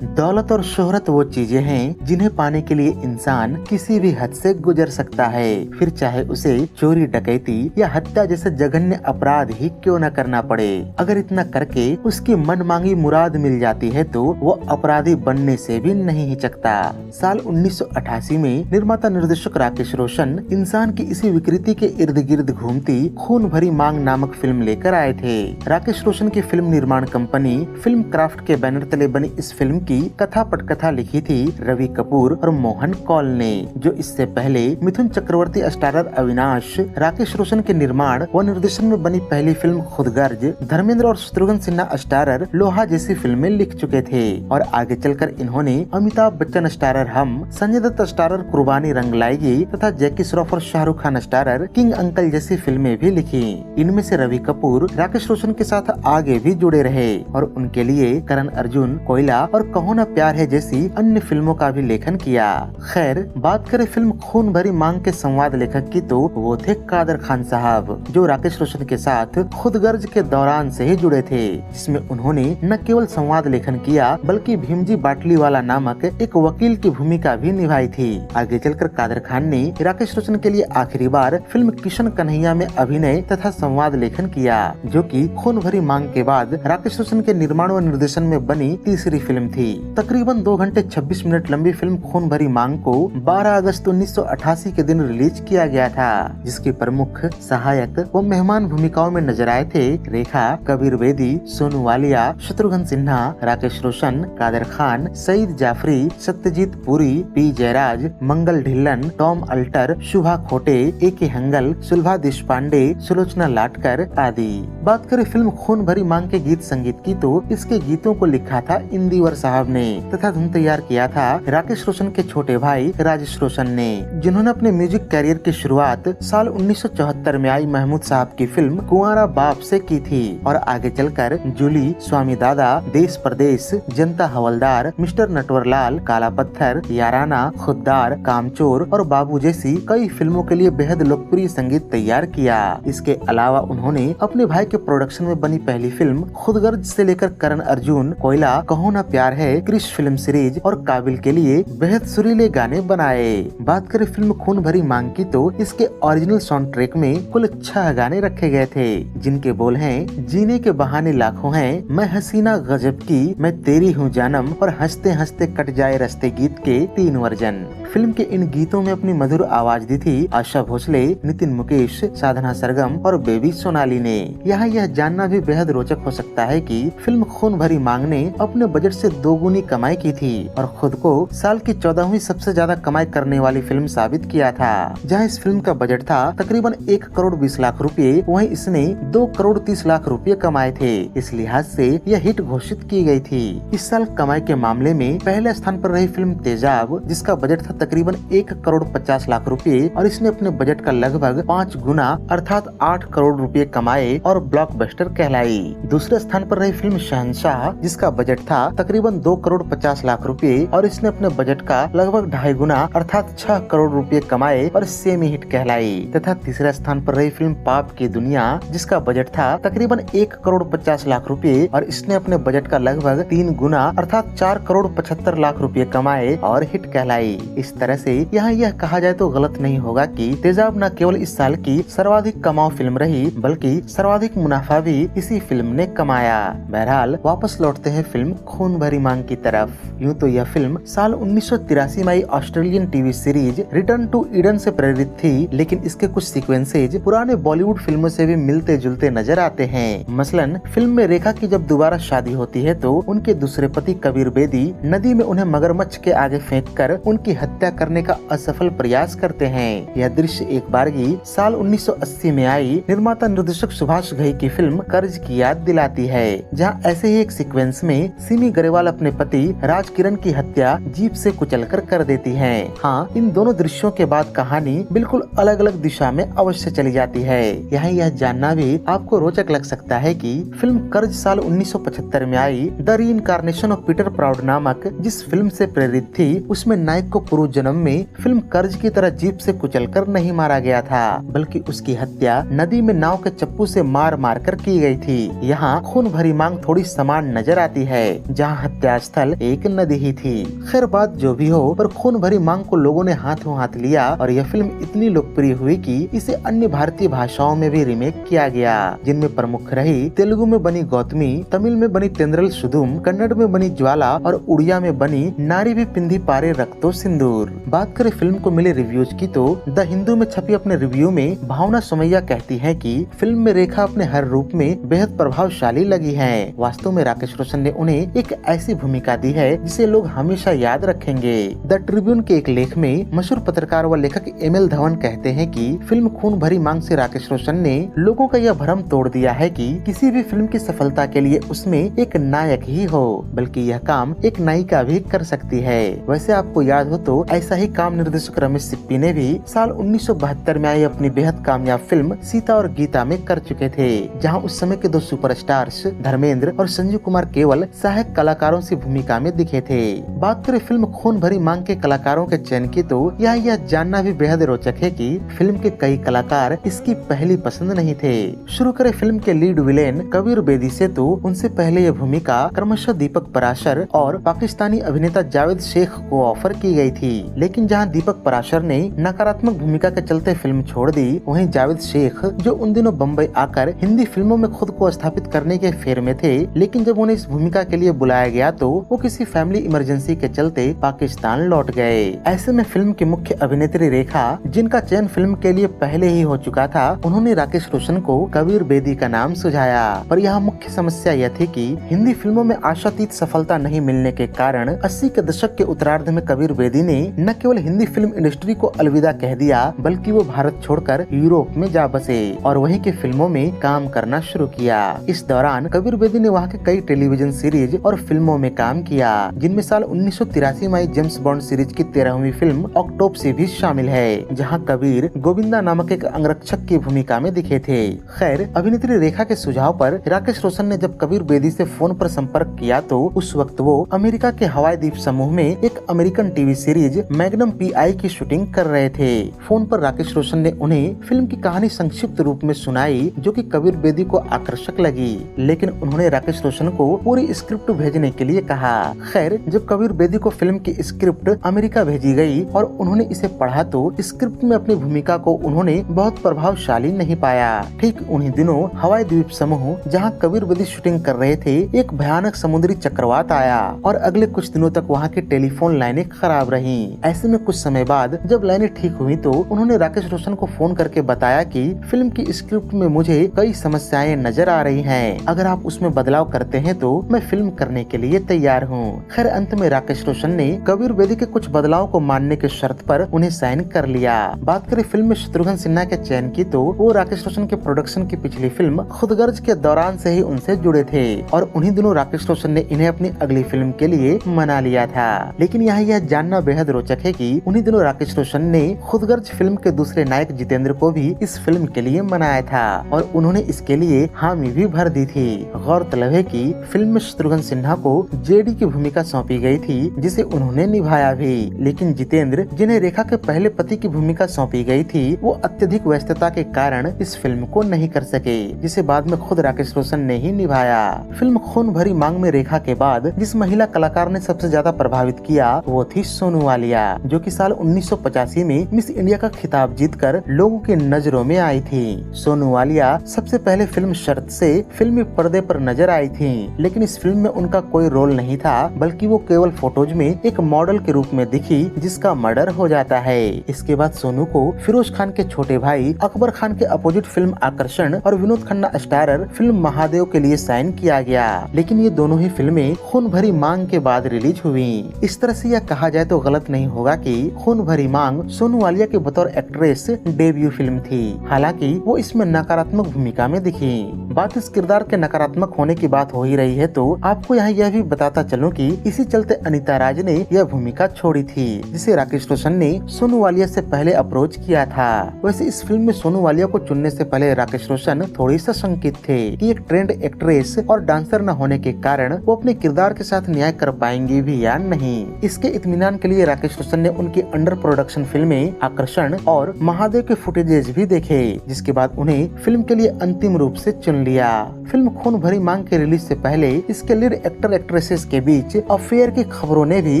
दौलत और शोहरत वो चीजें हैं जिन्हें पाने के लिए इंसान किसी भी हद से गुजर सकता है, फिर चाहे उसे चोरी डकैती या हत्या जैसे जघन्य अपराध ही क्यों न करना पड़े। अगर इतना करके उसकी मनमांगी मुराद मिल जाती है तो वो अपराधी बनने से भी नहीं हिचकता। साल 1988 में निर्माता निर्देशक राकेश रोशन इंसान की इसी विकृति के इर्द गिर्द घूमती खून भरी मांग नामक फिल्म लेकर आए थे। राकेश रोशन की फिल्म निर्माण कंपनी फिल्म क्राफ्ट के बैनर तले बनी इस फिल्म की कथा पटकथा लिखी थी रवि कपूर और मोहन कौल ने, जो इससे पहले मिथुन चक्रवर्ती स्टारर अविनाश, राकेश रोशन के निर्माण व निर्देशन में बनी पहली फिल्म खुदगर्ज, धर्मेंद्र और शत्रुघ्न सिन्हा स्टारर लोहा जैसी फिल्में लिख चुके थे और आगे चलकर इन्होंने अमिताभ बच्चन स्टारर हम, संजय दत्त स्टारर कुर्बानी रंग लाएगी तथा जैकी श्रॉफ और Shahrukh Khan starrer king uncle जैसी फिल्में भी लिखी। इनमें से रवि कपूर राकेश रोशन के साथ आगे भी जुड़े रहे और उनके लिए करण अर्जुन, कोयला और कहो ना प्यार है जैसी अन्य फिल्मों का भी लेखन किया। खैर, बात करें फिल्म खून भरी मांग के संवाद लेखक की तो वो थे कादर खान साहब, जो राकेश रोशन के साथ खुदगर्ज के दौरान से ही जुड़े थे, जिसमें उन्होंने न केवल संवाद लेखन किया बल्कि भीमजी बाटलीवाला नामक एक वकील की भूमिका भी निभाई थी। आगे चलकर कादर खान ने राकेश रोशन के लिए आखिरी बार फिल्म किशन कन्हैया में अभिनय तथा संवाद लेखन किया, जो कि खून भरी मांग के बाद राकेश रोशन के निर्माण व निर्देशन में बनी तीसरी फिल्म थी। तकरीबन 2 घंटे 26 मिनट लंबी फिल्म खून भरी मांग को 12 अगस्त 1988 के दिन रिलीज किया गया था, जिसकी प्रमुख सहायक व मेहमान भूमिकाओं में नजर आए थे रेखा, कबीर बेदी, सोनू वालिया, शत्रुघ्न सिन्हा, राकेश रोशन, कादर खान, सईद जाफरी, सत्यजीत पुरी, पी जयराज, मंगल ढिल्लन, टॉम अल्टर, शुभा खोटे, ए.के. हंगल, सुलभा देशपांडे, सुलोचना लाटकर आदि। बात करें फिल्म खून भरी मांग के गीत संगीत की तो इसके गीतों को लिखा था इंदिवर साहब ने तथा धुन तैयार किया था राकेश रोशन के छोटे भाई राजेश रोशन ने, जिन्होंने अपने म्यूजिक करियर की शुरुआत साल 1974 में आई महमूद साहब की फिल्म कुंवारा बाप से की थी और आगे चलकर जूली, स्वामी दादा, देश परदेश, जनता हवलदार, मिस्टर नटवरलाल, काला पत्थर, याराना, खुददार, कामचोर और बाबू जैसी कई फिल्मों के लिए बेहद लोकप्रिय संगीत तैयार किया। इसके अलावा उन्होंने अपने भाई के प्रोडक्शन में बनी पहली फिल्म खुदगर्ज से लेकर करण अर्जुन, कोयला, कहो ना प्यार है, क्रिश फिल्म सीरीज और काबिल के लिए बेहद सुरीले गाने बनाए। बात करें फिल्म खून भरी मांग की तो इसके ओरिजिनल साउंड ट्रैक में कुल 6 गाने रखे गए थे, जिनके बोल हैं जीने के बहाने लाखों हैं, मैं हसीना गजब की, मैं तेरी हूँ जानम और हंसते हंसते कट जाए रास्ते गीत के 3 वर्जन। फिल्म के इन गीतों में अपनी मधुर आवाज दी थी आशा भोसले, नितिन मुकेश, साधना सरगम और बेबी सोनाली ने। यहाँ यह जानना भी बेहद रोचक हो सकता है कि फिल्म खून भरी मांग ने अपने बजट से 2 गुनी कमाई की थी और खुद को साल की 14वीं सबसे ज्यादा कमाई करने वाली फिल्म साबित किया था। जहां इस फिल्म का बजट था तकरीबन 1 करोड़ 20 लाख रुपए, वहीं इसने 2 करोड़ 30 लाख रुपए कमाए थे। इस लिहाज से यह हिट घोषित की गई थी। इस साल कमाई के मामले में पहले स्थान पर रही फिल्म तेजाब, जिसका बजट था तकरीबन 1 करोड़ 50 लाख रुपए और इसने अपने बजट का लगभग 5 गुना अर्थात 8 करोड़ रुपए कमाए और ब्लॉकबस्टर कहलाई। दूसरे स्थान पर रही फिल्म शहंशाह, जिसका बजट था तकरीबन 2 करोड़ 50 लाख रुपए और इसने अपने बजट का लगभग 2.5 गुना अर्थात 6 करोड़ रुपए कमाए और सेमी हिट कहलाई। तथा तीसरे स्थान पर रही फिल्म पाप की दुनिया, जिसका बजट था तकरीबन 1 करोड़ 50 लाख रुपए और इसने अपने बजट का लगभग 3 गुना अर्थात 4 करोड़ 75 लाख रुपए कमाए और हिट कहलाई। इस तरह से यहाँ यह कहा जाए तो गलत नहीं होगा कि तेजाब न केवल इस साल की सर्वाधिक कमाऊ फिल्म रही बल्कि सर्वाधिक मुनाफा भी इसी फिल्म ने कमाया। बहरहाल वापस लौटते हैं फिल्म खून भरी मांग की तरफ। यूँ तो यह फिल्म साल 1983 में आई Australian TV series return to Eden से प्रेरित थी, लेकिन इसके कुछ सीक्वेंसेज पुराने बॉलीवुड फिल्मों से भी मिलते जुलते नजर आते हैं। मसलन फिल्म में रेखा की जब दोबारा शादी होती है तो उनके दूसरे पति कबीर बेदी नदी में उन्हें मगरमच्छ के आगे फेंककर उनकी हत्या करने का असफल प्रयास करते हैं। यह दृश्य एक बारगी साल 1980 में आई निर्माता निर्देशक सुभाष घई की फिल्म कर्ज की याद दिलाती है, जहाँ ऐसे ही एक सीक्वेंस में सिमी ग्रेवाल अपने पति राज किरण की हत्या जीप से कुचलकर कर देती हैं। हाँ, इन दोनों दृश्यों के बाद कहानी बिल्कुल अलग अलग दिशा में अवश्य चली जाती है। यहाँ यह जानना भी आपको रोचक लग सकता है कि फिल्म कर्ज साल 1975 में आई the reincarnation of Peter Proud नामक जिस फिल्म से प्रेरित थी, उसमें नायक को पूर्व जन्म में फिल्म कर्ज की तरह जीप से कुचलकर नहीं मारा गया था, बल्कि उसकी हत्या नदी में नाव के चप्पू से मार मार कर की गई थी। यहाँ खून भरी मांग थोड़ी समान नजर आती है, जहाँ हत्या स्थल एक नदी ही थी। खैर बात जो भी हो, पर खून भरी मांग को लोगों ने हाथों हाथ लिया और यह फिल्म इतनी लोकप्रिय हुई कि इसे अन्य भारतीय भाषाओं में भी रिमेक किया गया, जिनमें प्रमुख रही तेलुगु में बनी गौतमी, तमिल में बनी तेंद्रल सुदुम, कन्नड़ में बनी ज्वाला और उड़िया में बनी नारी भी पिंधी पारे रक्तो सिंदूर। बात करें फिल्म को मिले रिव्यूज की तो द हिंदू में छपी अपने रिव्यू में भावना सोमैया कहती है कि फिल्म में रेखा अपने हर रूप में बेहद प्रभावशाली लगी है। वास्तव में राकेश रोशन ने उन्हें एक ऐसी भूमिका दी है जिसे लोग हमेशा याद रखेंगे। द ट्रिब्यून के एक लेख में मशहूर पत्रकार व लेखक एमएल धवन कहते हैं कि फिल्म खून भरी मांग से राकेश रोशन ने लोगों का यह भ्रम तोड़ दिया है कि किसी भी फिल्म की सफलता के लिए उसमें एक नायक ही हो, बल्कि यह काम एक नायिका भी कर सकती है। वैसे आपको याद हो तो ऐसा ही काम निर्देशक रमेश सिप्पी ने भी साल 1972 में आई अपनी बेहद कामयाब फिल्म सीता और गीता में कर चुके थे, जहां उस समय के दो सुपरस्टार्स धर्मेंद्र और संजीव कुमार केवल सहायक कलाकारों की भूमिका में दिखे थे। बात करें फिल्म खून भरी मांग के कलाकारों के चयन की तो यह जानना भी बेहद रोचक है कि फिल्म के कई कलाकार इसकी पहली पसंद नहीं थे। शुरू करें फिल्म के लीड विलेन कबीर बेदी से तो उनसे पहले यह भूमिका क्रमशः दीपक पराशर और पाकिस्तानी अभिनेता जावेद शेख को ऑफर की गई थी, लेकिन जहां दीपक पराशर ने नकारात्मक भूमिका के चलते फिल्म छोड़ दी, वहीं जावेद शेख जो उन दिनों बम्बई आकर हिंदी फिल्मों में खुद को स्थापित करने के फेर में थे, लेकिन जब उन्हें इस भूमिका के लिए बुलाया गया तो वो किसी फैमिली इमरजेंसी के चलते पाकिस्तान लौट गए। ऐसे में फिल्म की मुख्य अभिनेत्री रेखा, जिनका चयन फिल्म के लिए पहले ही हो चुका था, उन्होंने राकेश रोशन को कबीर बेदी का नाम सुझाया। पर यहाँ मुख्य समस्या यह थी कि हिंदी फिल्मों में आशातीत सफलता नहीं मिलने के कारण 80 के दशक के उत्तरार्ध में कबीर बेदी ने न केवल हिंदी फिल्म इंडस्ट्री को अलविदा कह दिया, बल्कि वो भारत छोड़कर यूरोप में जा बसे और वहीं की फिल्मों में काम करना शुरू किया। इस दौरान कबीर बेदी ने वहाँ के कई टेलीविजन सीरीज और फिल्मों में काम किया, जिनमें साल 1983 में आई जेम्स बॉन्ड सीरीज की 13वीं फिल्म ऑक्टोपसी भी शामिल है, जहाँ कबीर गोविंदा नामक एक अंगरक्षक की भूमिका में दिखे थे। खैर अभिनेत्री रेखा के सुझाव पर राकेश रोशन ने जब कबीर बेदी से फोन पर संपर्क किया तो उस वक्त वो अमेरिका के हवाई द्वीप समूह में एक American TV series magnum pi की शूटिंग कर रहे थे। फोन पर राकेश रोशन ने उन्हें फिल्म की कहानी संक्षिप्त रूप में सुनाई, जो कि कबीर बेदी को आकर्षक लगी, लेकिन उन्होंने राकेश रोशन को पूरी स्क्रिप्ट भेजने के लिए कहा। खैर जब कबीर बेदी को फिल्म की स्क्रिप्ट अमेरिका भेजी गई और उन्होंने इसे पढ़ा तो स्क्रिप्ट में अपनी भूमिका को उन्होंने बहुत प्रभावशाली नहीं पाया। ठीक उन्हीं दिनों हवाई द्वीप समूह जहां कबीर बेदी शूटिंग कर रहे थे, एक भयानक समुद्री चक्रवात आया और अगले कुछ दिनों तक वहां की टेलीफोन लाइनें खराब रहीं। ऐसे में कुछ समय बाद जब लाइनें ठीक हुई तो उन्होंने राकेश रोशन को फोन करके बताया कि फिल्म की स्क्रिप्ट में मुझे कई समस्याएं नजर आ रही हैं। अगर आप उसमें बदलाव करते हैं तो मैं फिल्म करने के लिए तैयार हूँ। खैर अंत में राकेश रोशन ने कबीर बेदी के कुछ बदलाव को मानने की शर्त पर उन्हें साइन कर लिया। बात करें फिल्म में शत्रुघ्न सिन्हा के चयन की तो वो राकेश रोशन के प्रोडक्शन की पिछली फिल्म खुदगर्ज के दौरान से ही उनसे जुड़े थे और उन्हीं दिनों राकेश रोशन ने इन्हें अपनी अगली फिल्म के लिए मना लिया था। लेकिन यहाँ यह जानना बेहद रोचक है कि उन्हीं दिनों राकेश रोशन ने खुदगर्ज फिल्म के दूसरे नायक जितेंद्र को भी इस फिल्म के लिए मनाया था और उन्होंने इसके लिए हामी भी भर दी थी। गौरतलब है कि फिल्म में शत्रुघ्न सिन्हा को जेडी की भूमिका सौंपी गई थी, जिसे उन्होंने निभाया भी, लेकिन जितेंद्र जिन्हें रेखा के पहले पति की भूमिका सौंपी गई थी, वो अत्यधिक व्यस्तता के कारण इस फिल्म को नहीं कर सके, जिसे बाद में खुद राकेश रोशन ने ही निभाया। फिल्म खून भरी मांग में रेखा के बाद जिस महिला कलाकार ने सबसे ज्यादा प्रभावित किया वो थी सोनू वालिया, जो कि साल 1985 में मिस इंडिया का खिताब जीतकर लोगों की नजरों में आई थी। सोनू वालिया सबसे पहले फिल्म शर्त से फिल्मी पर्दे पर नजर आई थी, लेकिन इस फिल्म में उनका कोई रोल नहीं था, बल्कि वो केवल फोटोज में एक मॉडल के रूप में दिखी जिसका मर्डर हो जाता है। इसके बाद सोनू को फिरोज खान के छोटे भाई अकबर खान के अपोजिट फिल्म आकर्षण और विनोद खन्ना स्टारर फिल्म महादेव के लिए साइन किया गया, लेकिन ये दोनों ही फिल्में खून भरी मांग के बाद रिलीज हुई। इस तरह से यह कहा जाए तो गलत नहीं होगा कि खून भरी मांग सोनू वालिया के बतौर एक्ट्रेस डेब्यू फिल्म थी। हालांकि वो इसमें नकारात्मक भूमिका में दिखी। बात इस किरदार के नकारात्मक होने की बात हो ही रही है तो आपको यहाँ यह भी बताता चलूं कि इसी चलते अनीता राज ने यह भूमिका छोड़ी थी, जिसे राकेश रोशन ने सोनू वालिया से पहले अप्रोच किया था। वैसे इस फिल्म में सोनू वालिया को चुनने से पहले राकेश रोशन थोड़ी सा शंकित थे कि एक ट्रेंड एक्ट्रेस और डांसर न होने के कारण वो अपने किरदार के साथ न्याय कर पाएंगी भी या नहीं। इसके इत्मीनान के लिए राकेश रोशन ने उनकी अंडर प्रोडक्शन फिल्में आकर्षण और महादेव के फुटेजेस भी देखे, जिसके बाद उन्हें फिल्म के लिए अंतिम रूप से चुन लिया। फिल्म खून भरी मांग के रिलीज से पहले इसके लीड एक्टर एक्ट्रेसेस के बीच अफेयर की खबरों ने भी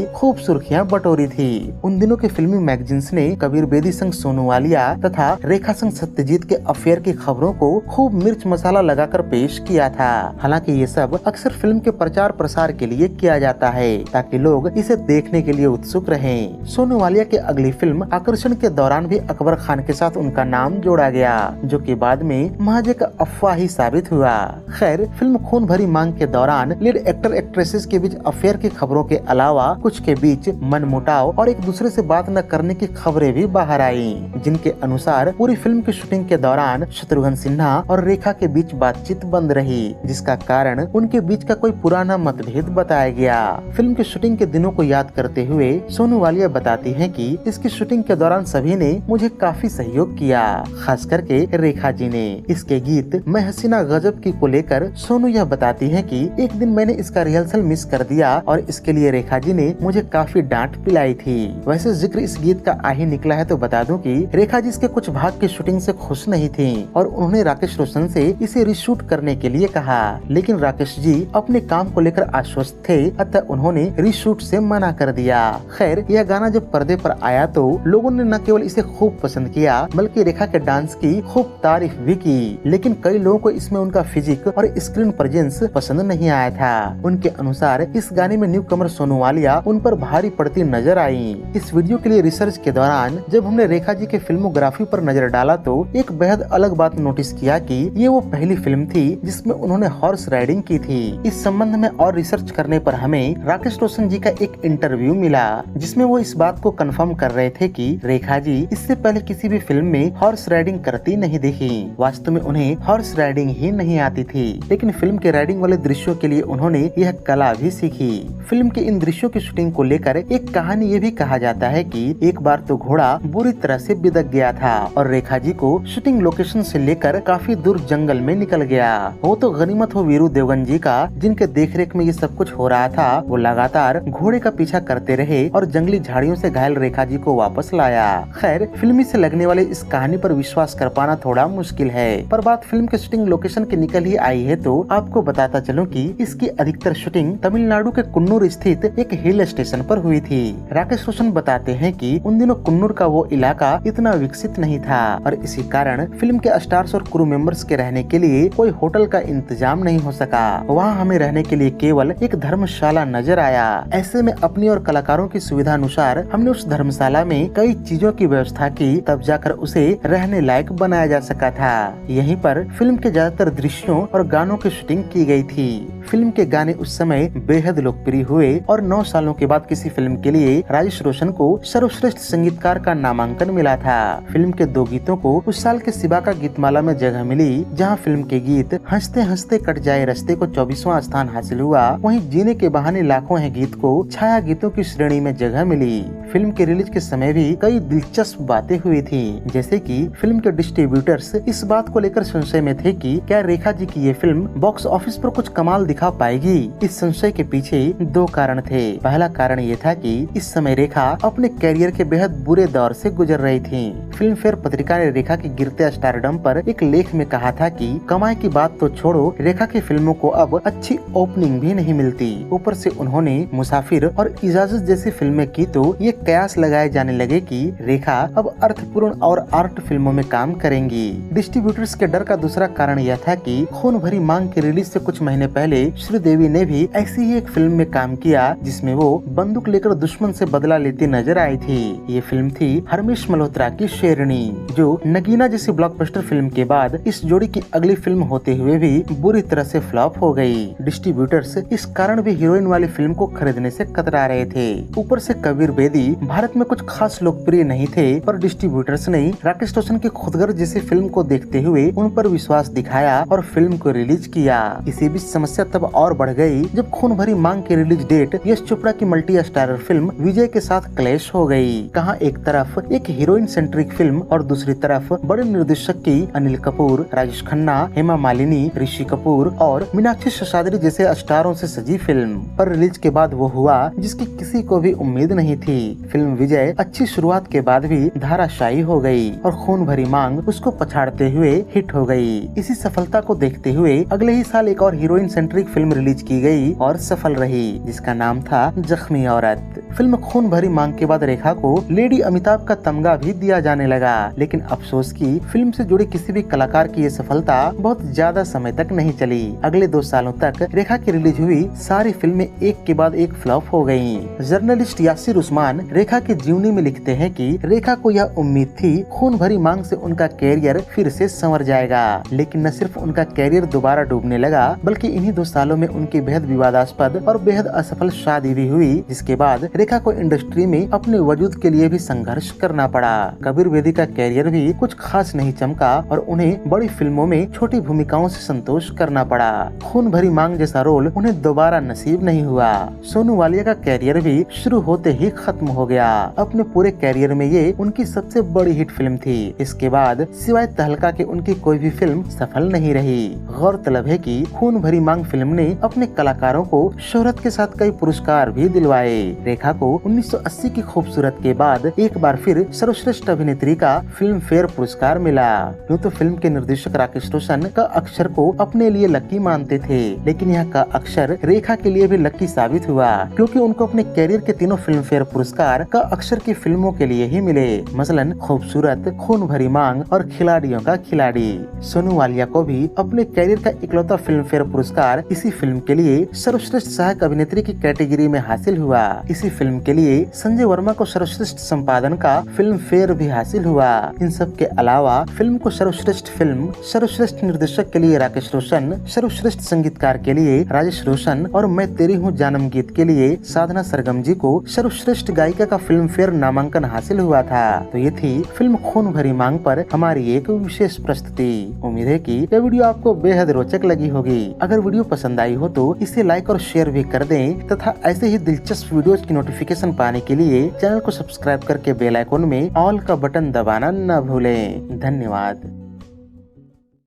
खूब सुर्खियां बटोरी थी। उन दिनों के फिल्मी मैगजीन्स ने कबीर बेदी संग सोनू वालिया तथा रेखा संग सत्यजीत के अफेयर की खबरों को खूब मिर्च मसाला लगाकर पेश किया था। हालांकि ये सब अक्सर फिल्म के प्रचार प्रसार के लिए किया जाता है ताकि लोग इसे देखने के लिए उत्सुक रहें। सोनू वालिया की अगली फिल्म आकर्षण के दौरान भी अकबर खान के साथ उनका नाम जोड़ा गया, जो कि बाद में महज एक अफवाह ही साबित हुआ। खैर, फिल्म खून भरी मांग के दौरान लीड एक्टर एक्ट्रेसेस के बीच अफेयर की खबरों के अलावा कुछ के बीच मनमुटाव और एक दूसरे से बात न करने की खबरें भी बाहर आईं, जिनके अनुसार पूरी फिल्म की शूटिंग के दौरान शत्रुघ्न सिन्हा और रेखा के बीच बातचीत बंद रही, जिसका कारण उनके बीच का कोई पुराना मतभेद बताया गया। फिल्म की शूटिंग के दिनों को याद करते हुए सोनू वालिया बताती हैं कि इसकी शूटिंग के दौरान सभी ने मुझे काफी सहयोग किया, खास करके रेखा जी ने। इसके गीत मैं हसीना गजब की को लेकर सोनू यह बताती हैं कि एक दिन मैंने इसका रिहर्सल मिस कर दिया और इसके लिए रेखा जी ने मुझे काफी डांट पिलाई थी। वैसे जिक्र इस गीत का आ ही निकला है तो बता दूं कि रेखा जी इसके कुछ भाग की शूटिंग से खुश नहीं थी और उन्होंने राकेश रोशन से इसे रीशूट करने के लिए कहा, लेकिन राकेश जी अपने काम को लेकर आश्वस्त थे, अतः उन्होंने रीशूट से मना कर दिया। खैर, यह गाना जब पर्दे पर आया तो लोगों ने न केवल इसे खूब पसंद किया बल्कि रेखा के डांस की खूब तारीफ भी की, लेकिन कई लोगों को इसमें उनका फिजिक और स्क्रीन प्रेजेंस पसंद नहीं आया था। उनके अनुसार इस गाने में न्यू कमर सोनू वालिया उन पर भारी पड़ती नजर आई। इस वीडियो के लिए रिसर्च के दौरान जब हमने रेखा जी के फिल्मोग्राफी पर नजर डाला तो एक बेहद अलग बात नोटिस किया कि ये वो पहली फिल्म थी जिसमें उन्होंने हॉर्स राइडिंग की थी। इस संबंध में और रिसर्च करने पर हमें राकेश रोशन जी का एक इंटरव्यू मिला, जिसमें वो इस बात को कंफर्म कर रहे थे कि रेखा जी इससे पहले किसी भी फिल्म में हॉर्स राइडिंग करती नहीं देखी। वास्तव में उन्हें हॉर्स राइडिंग ही नहीं आती थी, लेकिन फिल्म के राइडिंग वाले दृश्यों के लिए उन्होंने यह कला भी सीखी। फिल्म के इन दृश्यों की शूटिंग को लेकर एक कहानी ये भी कहा जाता है कि एक बार तो घोड़ा बुरी तरह से बिदक गया था और रेखा जी को शूटिंग लोकेशन से लेकर काफी दूर जंगल में निकल गया। वो तो गनीमत हो वीरू देवगन जी का, जिनके देखरेख में ये सब कुछ हो रहा था। वो लगातार घोड़े का पीछा करते रहे और जंगली झाड़ियों से घायल रेखा जी को वापस लाया। खैर, फिल्मी से लगने वाले इस कहानी पर विश्वास कर पाना थोड़ा मुश्किल है, पर बात फिल्म के शूटिंग लोकेशन की निकल ही आई है तो आपको बताता चलूं कि इसकी अधिकतर शूटिंग तमिलनाडु के कुन्नूर स्थित एक हिल स्टेशन पर हुई थी। राकेश रोशन बताते हैं कि उन दिनों कुन्नूर का वो इलाका इतना विकसित नहीं था और इसी कारण फिल्म के स्टार्स और क्रू मेंबर्स के रहने के लिए कोई होटल का इंतजाम नहीं हो सका। वहाँ हमें रहने के लिए केवल एक धर्मशाला नजर आया। ऐसे में अपनी और कलाकारों की सुविधा अनुसार हमने उस धर्मशाला में कई चीजों की व्यवस्था की, तब जाकर उसे रहने लायक बनाया जा सका था। यहीं पर फिल्म के ज्यादातर दृश्यों और गानों की शूटिंग की गई थी। फिल्म के गाने उस समय बेहद लोकप्रिय हुए और 9 सालों के बाद किसी फिल्म के लिए राजेश रोशन को सर्वश्रेष्ठ संगीतकार का नामांकन मिला था। फिल्म के 2 गीतों को उस साल के सिबा का गीतमाला में जगह मिली, जहां फिल्म के गीत हंसते हंसते कट जाए रास्ते को 24वां स्थान हासिल हुआ। वहीं जीने के बहाने लाखों है गीत को छाया गीतों की श्रेणी में जगह मिली। फिल्म के रिलीज के समय भी कई दिलचस्प बातें हुई थी, जैसे कि फिल्म के डिस्ट्रीब्यूटर्स इस बात को लेकर संशय में थे कि क्या रेखा जी की ये फिल्म बॉक्स ऑफिस पर कुछ कमाल दिखा पाएगी। इस संशय के पीछे 2 कारण थे। पहला कारण ये था कि इस समय रेखा अपने कैरियर के बेहद बुरे दौर से गुजर रही थी। फिल्म फेयर पत्रिका ने रेखा की गिरते स्टारडम पर एक लेख में कहा था कि कमाई की बात तो छोड़ो, रेखा की फिल्मों को अब अच्छी ओपनिंग भी नहीं मिलती। ऊपर से उन्होंने मुसाफिर और इजाजत जैसी फिल्में की तो ये कयास लगाए जाने लगे कि रेखा अब अर्थपूर्ण और आर्ट फिल्मों में काम करेंगी। डिस्ट्रीब्यूटर्स के डर का दूसरा कारण यह था कि खून भरी मांग की रिलीज से कुछ महीने पहले श्रीदेवी ने भी ऐसी ही एक फिल्म में काम किया जिसमें वो बंदूक लेकर दुश्मन से बदला लेती नजर आई थी। ये फिल्म थी हरमेश मल्होत्रा की शेरनी, जो नगीना जैसी ब्लॉकबस्टर फिल्म के बाद इस जोड़ी की अगली फिल्म होते हुए भी बुरी तरह से फ्लॉप हो गई। डिस्ट्रीब्यूटर्स इस कारण भी हीरोइन वाली फिल्म को खरीदने से कतरा रहे थे। ऊपर से कबीर बेदी भारत में कुछ खास लोकप्रिय नहीं थे, पर डिस्ट्रीब्यूटर्स ने राकेश रोशन की खुदगर्ज जैसी फिल्म को देखते हुए उन पर विश्वास दिखाया और फिल्म को रिलीज किया। इसी बीच समस्या तब और बढ़ गई जब खून भरी मांग की रिलीज डेट यश चोपड़ा की मल्टी स्टारर फिल्म विजय के साथ क्लैश हो गई। कहां एक तरफ एक हीरोइन सेंट्रिक फिल्म और दूसरी तरफ बड़े निर्देशक की अनिल कपूर, राजेश खन्ना, हेमा मालिनी, ऋषि कपूर और मीनाक्षी शेषाद्री जैसे स्टारों से सजी फिल्म। पर रिलीज के बाद वो हुआ जिसकी किसी को भी उम्मीद नहीं थी। फिल्म विजय अच्छी शुरुआत के बाद भी धाराशायी हो गई और खून भरी मांग उसको पछाड़ते हुए हिट हो गई। इसी सफलता को देखते हुए अगले ही साल एक और हीरोइन सेंट्रिक फिल्म रिलीज की गई थी और सफल रही, जिसका नाम था जख्मी औरत। फिल्म खून भरी मांग के बाद रेखा को लेडी अमिताभ का तमगा भी दिया जाने लगा, लेकिन अफसोस की फिल्म से जुड़े किसी भी कलाकार की ये सफलता बहुत ज्यादा समय तक नहीं चली। अगले 2 सालों तक रेखा की रिलीज हुई सारी फिल्में एक के बाद एक फ्लॉप हो गयीं। जर्नलिस्ट यासिर उस्मान रेखा की जीवनी में लिखते हैं कि रेखा को यह उम्मीद थी खून भरी मांग से उनका कैरियर फिर से संवर जाएगा, लेकिन न सिर्फ उनका कैरियर दोबारा डूबने लगा, बल्कि इन्हीं 2 सालों में उनकी बेहद विवादास्पद और बेहद असफल शादी भी हुई, जिसके बाद रेखा को इंडस्ट्री में अपने वजूद के लिए भी संघर्ष करना पड़ा। कबीर बेदी का कैरियर भी कुछ खास नहीं चमका और उन्हें बड़ी फिल्मों में छोटी भूमिकाओं से संतोष करना पड़ा। खून भरी मांग जैसा रोल उन्हें दोबारा नसीब नहीं हुआ। सोनू वालिया का कैरियर भी शुरू होते ही खत्म हो गया। अपने पूरे कैरियर में ये उनकी सबसे बड़ी हिट फिल्म थी। इसके बाद सिवाय तहलका के उनकी कोई भी फिल्म सफल नहीं रही। गौरतलब है कि खून भरी मांग फिल्म ने अपने कलाकारों को शोहरत के साथ कई पुरस्कार भी दिलवाए। रेखा को 1980 की खूबसूरत के बाद एक बार फिर सर्वश्रेष्ठ अभिनेत्री का फिल्म फेयर पुरस्कार मिला। यूँ तो फिल्म के निर्देशक राकेश रोशन का अक्षर को अपने लिए लकी मानते थे, लेकिन यह का अक्षर रेखा के लिए भी लकी साबित हुआ, क्योंकि उनको अपने कैरियर के तीनों फिल्म फेयर पुरस्कार का अक्षर की फिल्मों के लिए ही मिले, मसलन खूबसूरत, खून भरी मांग और खिलाड़ियों का खिलाड़ी। सोनू वालिया को भी अपने कैरियर का इकलौता फिल्म फेयर पुरस्कार इसी फिल्म के लिए सर्वश्रेष्ठ सहायक अभिनेत्री की कैटेगरी में हासिल हुआ। इसी फिल्म के लिए संजय वर्मा को सर्वश्रेष्ठ संपादन का फिल्म फेयर भी हासिल हुआ। इन सब के अलावा फिल्म को सर्वश्रेष्ठ फिल्म, सर्वश्रेष्ठ निर्देशक के लिए राकेश रोशन, सर्वश्रेष्ठ संगीतकार के लिए राजेश रोशन और मैं तेरी हूँ जानम गीत के लिए साधना सरगम जी को सर्वश्रेष्ठ गायिका का फिल्म फेयर नामांकन हासिल हुआ था। तो ये थी फिल्म खून भरी मांग पर हमारी एक विशेष प्रस्तुति। उम्मीद है कि यह वीडियो आपको बेहद रोचक लगी होगी। अगर वीडियो पसंद आई हो तो इसे लाइक और शेयर भी कर दें तथा ऐसे ही दिलचस्प वीडियोस की नोटिफिकेशन पाने के लिए चैनल को सब्सक्राइब करके बेल आइकन में ऑल का बटन दबाना न भूलें। धन्यवाद।